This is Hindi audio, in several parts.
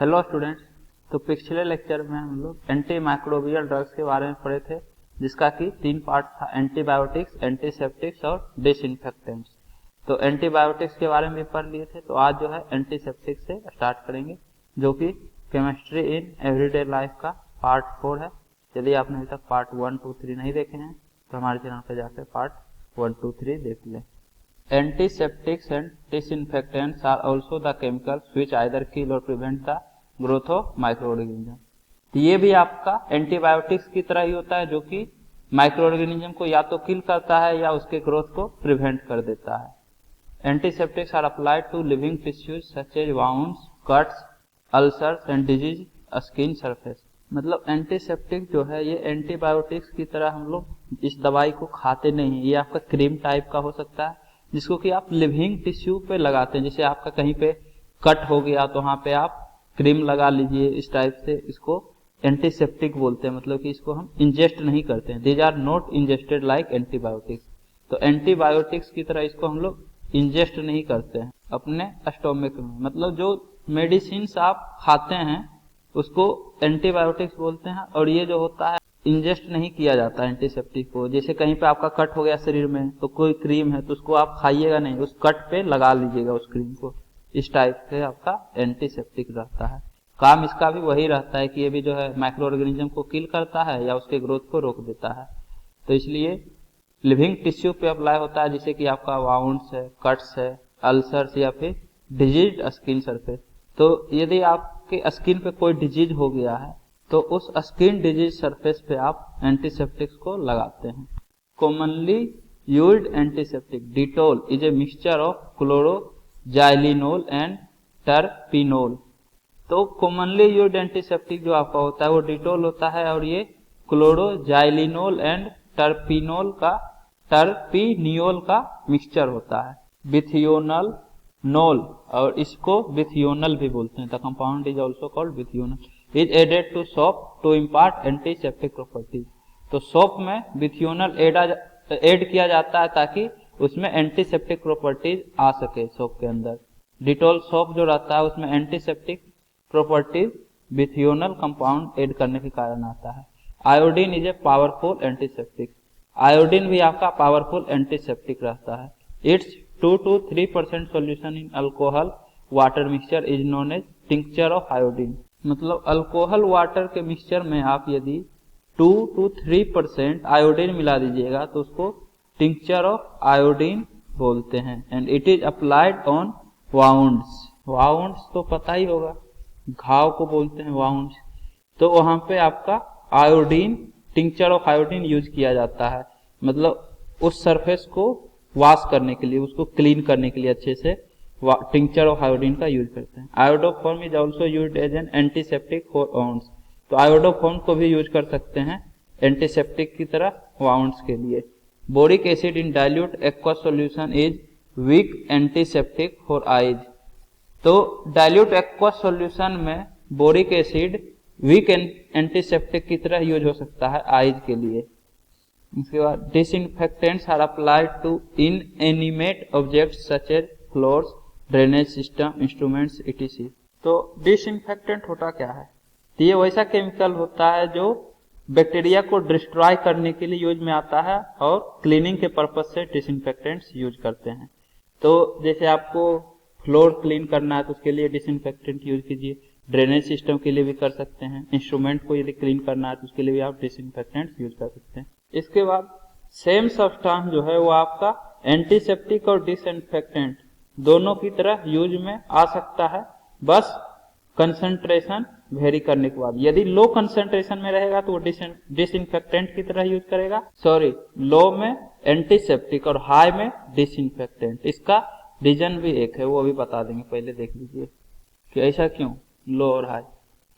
हेलो स्टूडेंट्स, तो पिछले लेक्चर में हम लोग एंटी माइक्रोबियल ड्रग्स के बारे में पढ़े थे, जिसका कि 3 पार्ट था, एंटीबायोटिक्स, एंटीसेप्टिक्स और डिसइंफेक्टेंट्स। तो एंटीबायोटिक्स के बारे में भी पढ़ लिए थे, तो आज जो है एंटीसेप्टिक्स से स्टार्ट करेंगे, जो कि केमिस्ट्री इन एवरीडे लाइफ का पार्ट 4 है। यदि आपने अभी तक पार्ट 1, 2, 3 नहीं देखे हैं तो हमारे चैनल पर जाकर पार्ट 1, 2, 3 देख लें। Antiseptics and disinfectants are also the chemicals which either kill or prevent the growth of microorganism। तो ये भी आपका एंटीबायोटिक्स की तरह ही होता है, जो कि माइक्रो ऑर्गेनिज्म को या तो किल करता है या उसके ग्रोथ को प्रिवेंट कर देता है। Antiseptics are applied to living tissues such as wounds, cuts, ulcers and disease skin surface. मतलब एंटीसेप्टिक जो है ये एंटीबायोटिक्स की तरह हम लोग इस दवाई को खाते नहीं है। ये आपका क्रीम टाइप का हो सकता है, जिसको कि आप लिविंग टिश्यू पे लगाते हैं। जैसे आपका कहीं पे कट हो गया तो वहां पे आप क्रीम लगा लीजिए, इस टाइप से इसको एंटीसेप्टिक बोलते हैं। मतलब कि इसको हम इंजेस्ट नहीं करते हैं। These are not ingested like antibiotics. तो एंटीबायोटिक्स की तरह इसको हम लोग इंजेस्ट नहीं करते हैं अपने स्टोमक में। मतलब जो मेडिसिन आप खाते हैं उसको एंटीबायोटिक्स बोलते हैं, और ये जो होता है इंजेस्ट नहीं किया जाता है एंटीसेप्टिक को। जैसे कहीं पे आपका कट हो गया शरीर में तो कोई क्रीम है तो उसको आप खाइएगा नहीं, उस कट पे लगा लीजिएगा उस क्रीम को। इस टाइप से आपका एंटीसेप्टिक रहता है। काम इसका भी वही रहता है कि ये भी जो है माइक्रो ऑर्गेनिज्म को किल करता है या उसके ग्रोथ को रोक देता है। तो इसलिए लिविंग टिश्यू पे अप्लाई होता है, जैसे कि आपका वाउंड्स है, कट्स है, अल्सर्स या फिर डिजीज स्किन सरफेस। तो यदि आपके स्किन पे कोई डिजीज हो गया है तो उस स्किन डिजीज सरफेस पे आप एंटीसेप्टिक्स को लगाते हैं। Commonly used antiseptic Dettol is a mixture of chloroxylenol and terpineol. तो कॉमनली यूज्ड एंटीसेप्टिक जो आपका होता है वो डिटोल होता है, और ये क्लोरोजाइलिनोल एंड टर्पिनियोल का मिक्सचर होता है। बिथियोनल नोल, और इसको बिथियोनल भी बोलते हैं। The compound is also called bithionol. Is added to soap to impart antiseptic properties. तो सोप में बिथियोनल ऐड किया जाता है ताकि उसमें एंटीसेप्टिक प्रॉपर्टीज आ सके सोप के अंदर। डिटोल सोप जो रहता है उसमें एंटीसेप्टिक प्रॉपर्टीज बिथियोनल कंपाउंड ऐड करने के कारण आता है। Iodine is a powerful antiseptic. Iodine भी आपका पावरफुल एंटीसेप्टिक रहता है। It's 2 to 3% solution in alcohol water mixture is known as tincture of iodine। मतलब अल्कोहल वाटर के मिक्सचर में आप यदि 2 to 3% आयोडीन मिला दीजिएगा तो उसको टिंक्चर ऑफ आयोडीन बोलते हैं। And it is applied on wounds. Wounds तो पता ही होगा, घाव को बोलते हैं वाउंड्स। तो वहां पे आपका iodine, tincture of iodine use किया जाता है। मतलब उस सरफेस को वॉश करने के लिए, उसको क्लीन करने के लिए अच्छे से टिंक्चर ऑफ आयोडीन का यूज करते हैं। Iodoform is also used as an antiseptic for wounds. तो आयोडोफॉर्म को भी यूज कर सकते हैं एंटीसेप्टिक की तरह वाउंड्स के लिए। Boric acid in dilute aqua solution is weak antiseptic for eyes. तो डाइल्यूट एक्वा सॉल्यूशन में बोरिक एसिड वीक एंटीसेप्टिक की तरह यूज हो सकता है आइज के लिए। इसके बाद disinfectants are applied to inanimate objects such as floors, drainage system, instruments etc। तो डिसइंफेक्टेंट होता क्या है? तो ये वैसा केमिकल होता है जो बैक्टीरिया को डिस्ट्रॉय करने के लिए यूज में आता है, और क्लीनिंग के पर्पज से डिसइंफेक्टेंट्स यूज करते हैं। तो जैसे आपको फ्लोर क्लीन करना है तो उसके लिए डिसइंफेक्टेंट यूज कीजिए। ड्रेनेज सिस्टम के लिए भी कर सकते हैं। इंस्ट्रूमेंट को यदि क्लीन करना है तो उसके लिए भी आप डिसइंफेक्टेंट्स यूज कर सकते हैं। इसके बाद सेम सब्सटेंस जो है वो आपका एंटीसेप्टिक और डिसइंफेक्टेंट दोनों की तरह यूज में आ सकता है, बस कंसंट्रेशन वेरी करने के बाद। यदि लो कंसंट्रेशन में रहेगा तो वो डिसइंफेक्टेंट की तरह यूज करेगा। लो में एंटीसेप्टिक और हाई में डिसइंफेक्टेंट। इसका रीजन भी एक है, वो अभी बता देंगे, पहले देख लीजिए कि ऐसा क्यों लो और हाई।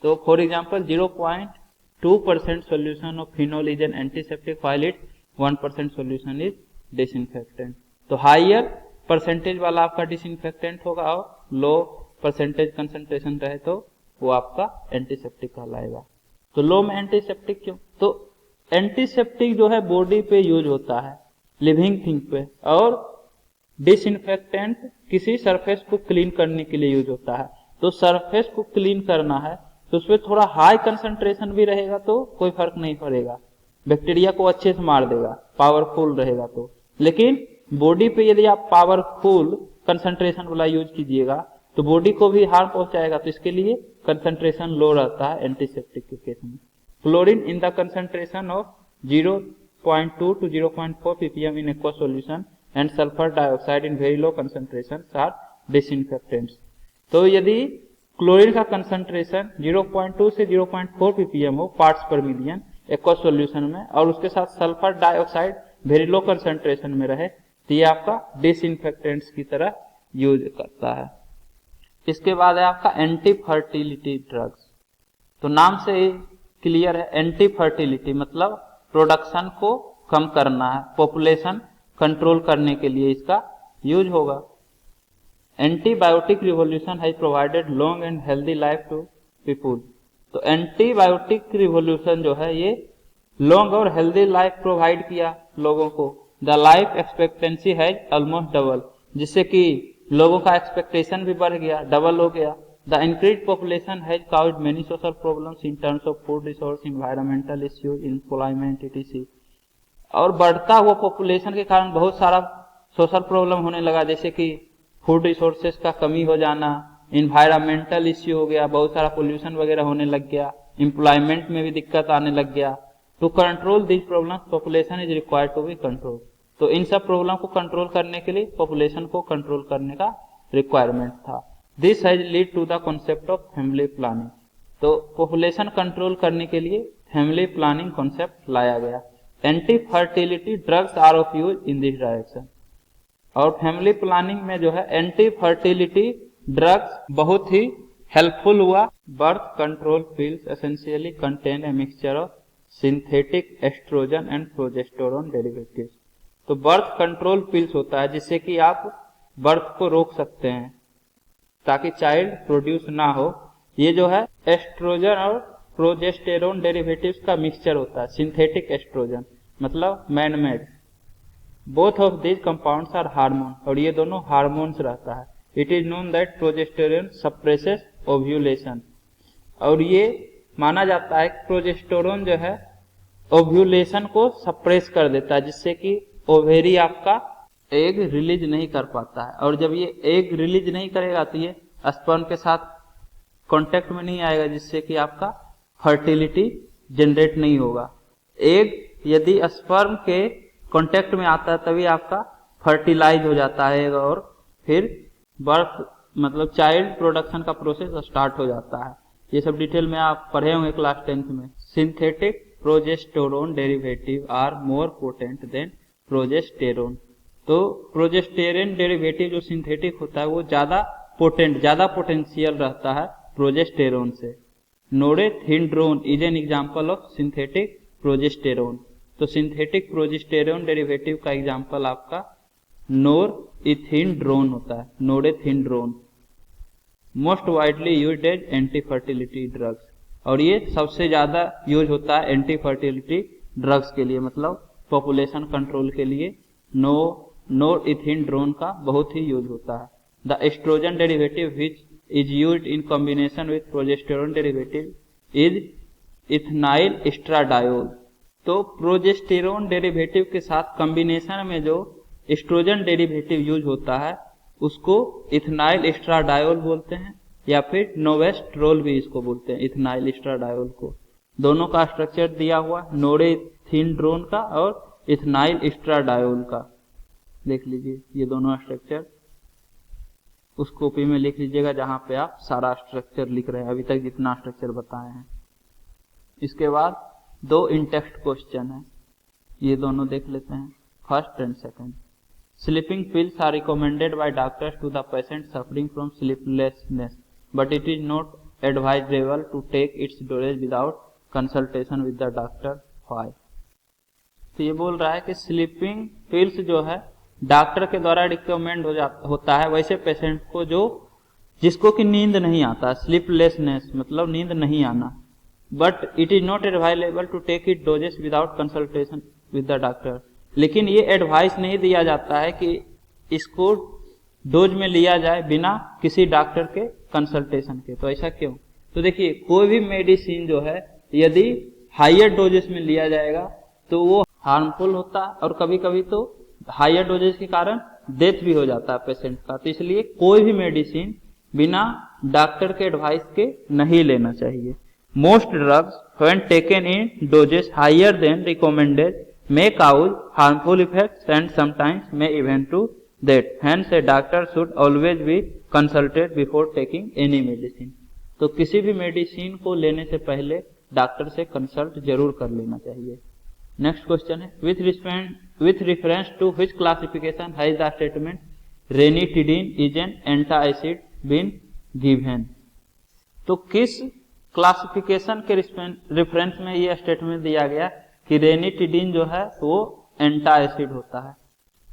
तो for example 0.2% solution of phenol is an antiseptic while its 1% solution is disinfectant। तो हाइयर परसेंटेज वाला आपका डिसइंफेक्टेंट होगा, और लो परसेंटेज कंसंट्रेशन रहे तो वो आपका एंटीसेप्टिक कहलाएगा। तो लो में एंटीसेप्टिक क्यों? तो एंटीसेप्टिक जो है बॉडी पे यूज होता है, लिविंग थिंग पे, और डिसइंफेक्टेंट किसी सरफेस को क्लीन करने के लिए यूज होता है। तो सरफेस को क्लीन करना है तो उसमें थोड़ा हाई कंसंट्रेशन भी रहेगा तो कोई फर्क नहीं पड़ेगा, बैक्टीरिया को अच्छे से मार देगा, पावरफुल रहेगा तो। लेकिन बॉडी पे यदि आप पावरफुल कंसंट्रेशन वाला यूज कीजिएगा तो बॉडी को भी हार्म पहुंचाएगा, तो इसके लिए कंसंट्रेशन लो रहता है एंटीसेप्टिक के केस में। Chlorine in the concentration of 0.2 to 0.4 ppm in aqueous solution and sulfur dioxide in very low concentrations are disinfectants। तो यदि क्लोरीन का कंसंट्रेशन 0.2 से 0.4 ppm हो पार्ट्स पर मिलियन एक्वस सॉल्यूशन में और उसके साथ sulphur dioxide very low concentration में रहे तो ये आपका डिसइंफेक्टेंट्स की तरह यूज करता है। इसके बाद है आपका एंटी फर्टिलिटी ड्रग्स। तो नाम से ही क्लियर है, एंटी फर्टिलिटी मतलब प्रोडक्शन को कम करना है, पॉपुलेशन कंट्रोल करने के लिए इसका यूज होगा। Antibiotic revolution has provided long and healthy life to people. तो एंटीबायोटिक रिवॉल्यूशन जो है ये लॉन्ग और हेल्दी लाइफ प्रोवाइड किया लोगों को। The life expectancy has almost double, जिससे कि लोगों का एक्सपेक्टेशन भी बढ़ गया, डबल हो गया। The increase population has caused many social problems in terms of food resource, environmental issues, employment etc। और बढ़ता हुआ पॉपुलेशन के कारण बहुत सारा सोशल प्रॉब्लम होने लगा, जैसे कि फूड रिसोर्सेज का कमी हो जाना, इन्वायरमेंटल इश्यू हो गया, बहुत सारा पोल्यूशन वगैरह होने लग गया, एम्प्लॉयमेंट में भी दिक्कत आने लग गया। To control this problem population is required to be control. तो इन सब प्रॉब्लम को कंट्रोल करने के लिए पॉपुलेशन को कंट्रोल करने का रिक्वायरमेंट था। This has lead to the concept of family planning. तो पॉपुलेशन कंट्रोल करने के लिए फैमिली प्लानिंग कॉन्सेप्ट लाया गया। Anti fertility drugs are of use in this direction. और फैमिली प्लानिंग में जो है एंटी फर्टिलिटी ड्रग्स बहुत ही हेल्पफुल हुआ। Birth control pills essentially contain a mixture of synthetic estrogen and progesterone derivatives. तो बर्थ कंट्रोल पिल्स होता है जिससे कि आप बर्थ को रोक सकते हैं ताकि चाइल्ड प्रोड्यूस ना हो। ये जो है एस्ट्रोजन और प्रोजेस्टेरोन डेरिवेटिव्स का मिक्सचर होता है। सिंथेटिक एस्ट्रोजन मतलब manmade. Both of these compounds are hormone, और ये दोनों हार्मोन्स रहता है। It is known that progesterone suppresses ovulation. और ये माना जाता है कि प्रोजेस्टेरोन जो है ओव्यूलेशन को सप्रेस कर देता है, जिससे कि ओवेरी आपका एग रिलीज नहीं कर पाता है। और जब ये एग रिलीज नहीं करेगा तो ये स्पर्म के साथ कांटेक्ट में नहीं आएगा, जिससे कि आपका फर्टिलिटी जनरेट नहीं होगा। एग यदि स्पर्म के कांटेक्ट में आता है तभी आपका फर्टिलाइज हो जाता है और फिर बर्थ मतलब चाइल्ड प्रोडक्शन का प्रोसेस स्टार्ट हो जाता है। ये सब डिटेल में आप पढ़े होंगे क्लास 10th में। Synthetic progesterone derivative are more potent than progesterone. तो प्रोजेस्टेरोन डेरिवेटिव जो सिंथेटिक होता है वो ज्यादा पोटेंट, ज्यादा पोटेंशियल रहता है प्रोजेस्टेरोन से। Norethindrone is an example of synthetic progesterone. तो सिंथेटिक प्रोजेस्टेरोन डेरिवेटिव का एग्जांपल आपका नोरेथिंड्रोन होता है, norethindrone. Most widely used as anti fertility drugs. और ये सबसे ज्यादा यूज होता है एंटी फर्टिलिटी ड्रग्स के लिए, मतलब पॉपुलेशन कंट्रोल के लिए नोरेथिंड्रोन का बहुत ही यूज होता है। The oestrogen derivative which is used in combination with progesterone derivative is ethinyl oestradiol. तो प्रोजेस्टेरोन डेरिवेटिव के साथ कॉम्बिनेशन में जो एस्ट्रोजन डेरिवेटिव यूज होता है उसको इथनाइल एस्ट्राडायोल बोलते हैं, या फिर नोवेस्ट्रोल भी इसको बोलते हैं, इथनाइल एस्ट्राडायोल को। दोनों का स्ट्रक्चर दिया हुआ नोरेथिंड्रोन का और इथनाइल एस्ट्राडायोल का। देख लीजिए ये दोनों स्ट्रक्चर उस कॉपी में लिख लीजिएगा जहां पे आप सारा स्ट्रक्चर लिख रहे हैं, अभी तक जितना स्ट्रक्चर बताए हैं। इसके बाद दो इनटेक्स्ट क्वेश्चन है, ये दोनों देख लेते हैं, first and second. Sleeping pills are recommended by doctors to the patient suffering from sleeplessness, but it is not advisable to take its dosages without consultation with the doctor. Why? तो ये बोल रहा है कि स्लीपिंग पिल्स जो है डॉक्टर के द्वारा रिकमेंड होता है वैसे पेशेंट को जिसको कि नींद नहीं आता, स्लीपलेसनेस मतलब नींद नहीं आना। But it is not advisable to take it doses without consultation with the doctor. लेकिन ये एडवाइस नहीं दिया जाता है कि इसको डोज में लिया जाए बिना किसी डॉक्टर के कंसल्टेशन के। तो ऐसा क्यों? तो देखिए कोई भी मेडिसिन जो है यदि हायर डोजेस में लिया जाएगा तो वो हार्मफुल होता है और कभी कभी तो हायर डोजेस के कारण डेथ भी हो जाता है पेशेंट का। तो इसलिए कोई भी मेडिसिन बिना डॉक्टर के एडवाइस के नहीं लेना चाहिए। Most drugs when taken in doses higher than recommended may cause harmful effects and sometimes may even to death. Hence, a doctor should always be consulted before taking any medicine. तो किसी भी मेडिसिन को लेने से पहले डॉक्टर से कंसल्ट जरूर कर लेना चाहिए। नेक्स्ट क्वेश्चन है, with reference to which classification has the statement ranitidine is an antacid been given? तो किस क्लासिफिकेशन के रेफरेंस में यह स्टेटमेंट दिया गया कि रेनिटिडीन जो है वो एंटा एसिड होता है?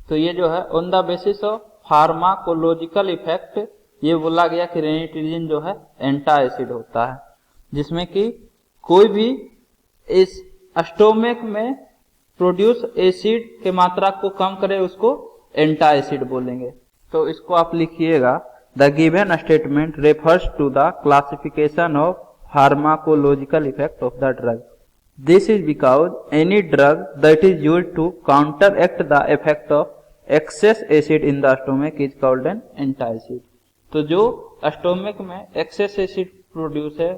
तो ये जो है on the basis of pharmacological effect ये बोला गया कि रेनिटिडीन जो है एंटा एसिड होता है, जिसमें कि कोई भी इस स्टोमक में प्रोड्यूस एसिड के मात्रा को कम करे उसको एंटा एसिड बोलेंगे। तो इसको आप लिखिएगा, the given statement refers to the classification of pharmacological effect of the drug. This is because any drug that is used to counteract the effect of excess acid in the stomach is called an antacid. तो जो स्टोमक में एक्सेस एसिड प्रोड्यूस है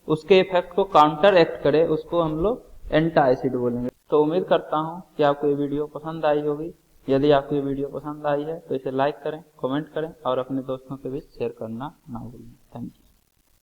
उसके इफेक्ट को काउंटर एक्ट करे उसको हम लोग एंटासिड बोलेंगे। तो उम्मीद करता हूँ कि आपको ये वीडियो पसंद आई होगी। यदि आपको ये वीडियो पसंद आई है तो इसे लाइक करें, कमेंट करें और अपने दोस्तों के बीच शेयर करना ना भूलें। Thank you.